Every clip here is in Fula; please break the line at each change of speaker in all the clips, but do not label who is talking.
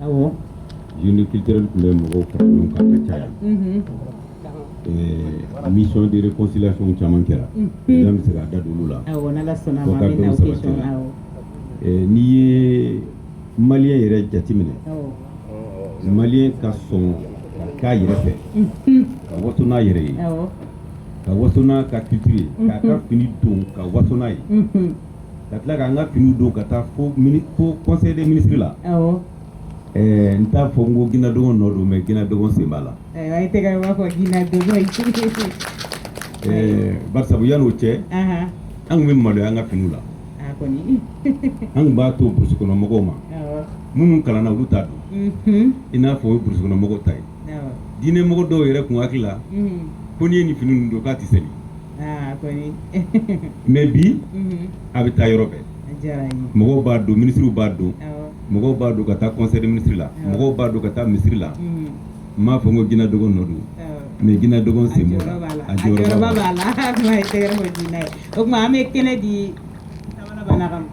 Awɔ.
Jeune culturel tun bɛ mɔgɔw fara ɲɔgɔn kan ka caya. Mission de réconciliation caman kɛra. N bɛ se k'a da don olu la.
Awɔ n'Ala sɔnna ma an bɛ na o question na awɔ.
N'i ye maliyɛn yɛrɛ jateminɛ. Maliyɛn ka sɔn ka k'a yɛrɛ fɛ. Ka waso n'a yɛrɛ ye. Ka waso n'a ka culture ye. K'a ka fini don ka waso n'a ye. Ka tila k'an ka finiw don ka taa fo conseil des ministres la. N t'a fɔ n ko Ginadogo nɔ don mais Ginadogo sen b'a la.
Ayiwa i tɛ ka b'a fɔ Ginadogo ye.
Barisabu yan'o cɛ. An tun bɛ maloya an ka finiw la.
Kɔni.
An tun b'a to burusi kɔnɔ mɔgɔw ma. Minnu kalanna olu t'a dɔn. I n'a fɔ o ye burusi kɔnɔ mɔgɔw ta ye. Diinɛ mɔgɔ dɔw yɛrɛ kun hakili la. Ko n'i ye nin fini ninnu don k'a tɛ seli. Kɔni. Mais bi a bɛ taa yɔrɔ bɛɛ. Mɔgɔw b'a don ministres b'a don. Mɔgɔw b'a don ka taa conseil des ministres la. Mɔgɔw b'a don ka taa misiri la. N m'a fɔ n ko Ginadogo nɔ don. Mais Ginadogo sen b'o la. A jɔyɔrɔba b'a la.
Kuma ye tɛgɛrɛ fɔ Gina ye. O tuma an bɛ kɛnɛ di Tabala Banaka ma.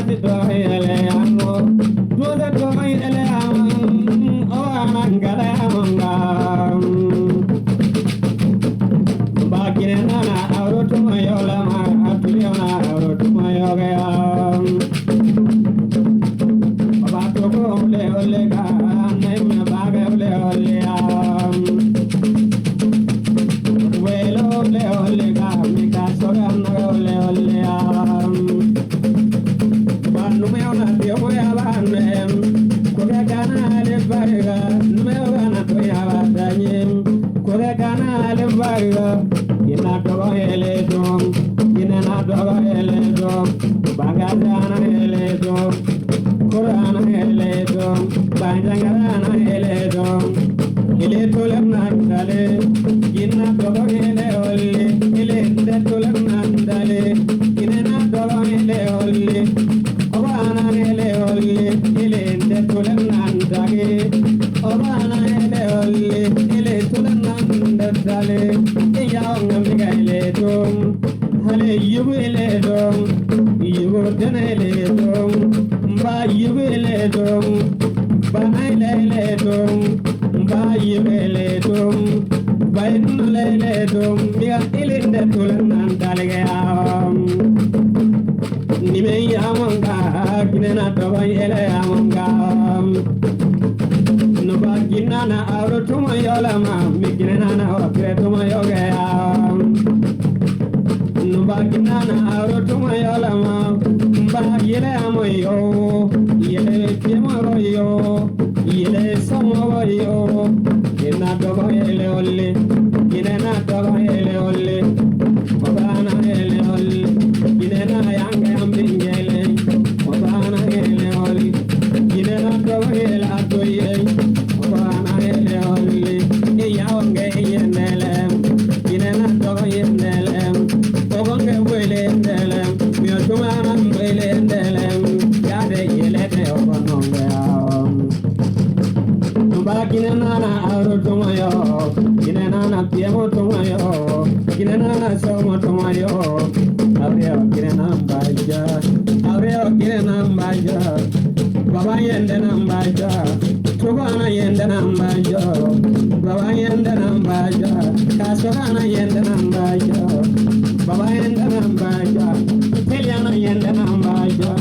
ti do ele amo do da do ele amo o amangala amanga bakire nana auto mayola ma atliona auto mayoga baba to ko le ole ga nai me baga ole ole welo le ole ga mi ka soga na ole ole banu me ona dio ya banu ko ga kana le bariga me ona to ya badanye ko ga kana le bariga ina to ele dom ina na do ele dom bagazana ele dom Quran ele dom banjangana ele dom ile tolam nandale ina to ele olle ile de tolam nandale ina na do ele olle obana ele olle ile de tolam nandage obana ele olle ile tolam nandale yaungam ele dom hale yubele dom yugo denele dom ba yubele dom ba nailele dom ba yubele dom ba nulele dom biya ilinde tulan dalga nime yamonga kinena to ele yamonga no ba kinana awro tuma yolama mi kinena na wakre tuma yoga no ba kinana awro tuma yolama ba yele amoyo yele temoro yo yele somo yo ina dogo ele olle kinena dogo ele olle babana ele olle kinena yanga ambingele babana ele olle kinena dogo ele atoye babana ele olle e yawange yenele kinena dogo yenele ogonge wele yenele mi otuma wele yenele yade yele te ogononge kinena na aro tomayo kinena na piemo tomayo kinena na somo tomayo aureo kinena mbaja baba yende na mbaja tugana yende na mbaja baba yende na mbaja kasogana yende na mbaja baba yende na mbaja teliana yende na mbaja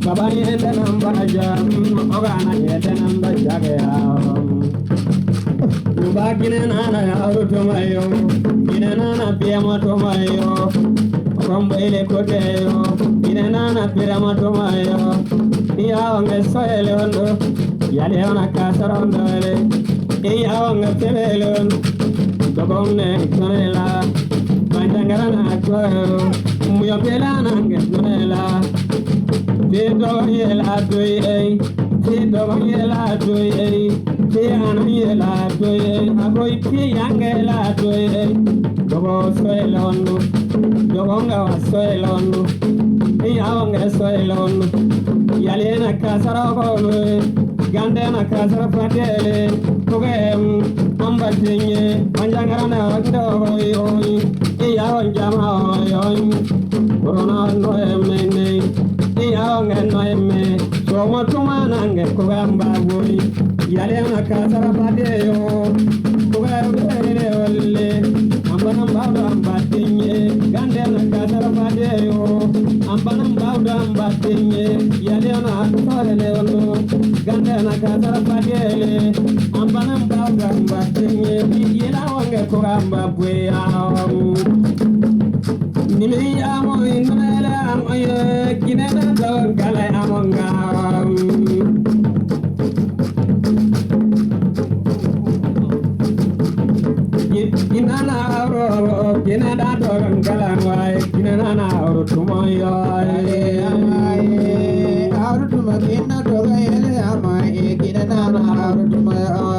baba yende na mbaja ogana yende na mbaja Nuba kinena na auru tomayo kinena na piamo tomayo rombo ile koteyo kinena na piramo tomayo iya wange soele ondo yale ona kasarondo ele iya wange tebele ondo dobonne tonela manjangara na kwero muyo pela na nge tonela Tido yela doye Tido yela doye Tiana yela doye Aboy piyangela doye Dogo soelondo Dogonga wa soelondo Iyawanga soelondo Yalena kasara bolo Gandena kasara patele Togem ambatinye Manjangara na wakdo yoy Iyawan jama yoy Corona no emene Iyawange no eme Somo tumanange kugamba boy Yalena kasara pateyo Kugamba ole Ambanam bawda ambatinye Gandena kasara pateyo Ambanam bawda ambatinye Yalena atole ono Gandena kasara patele Ambanam bawda ambatinye Yela wange kugamba boy Nimi amo inmele amo ye kinena don kale amonga kinana ro kinena don kale wai kinena ro tumoyo aro tumoyo doga ele amai kinena ro tumoyo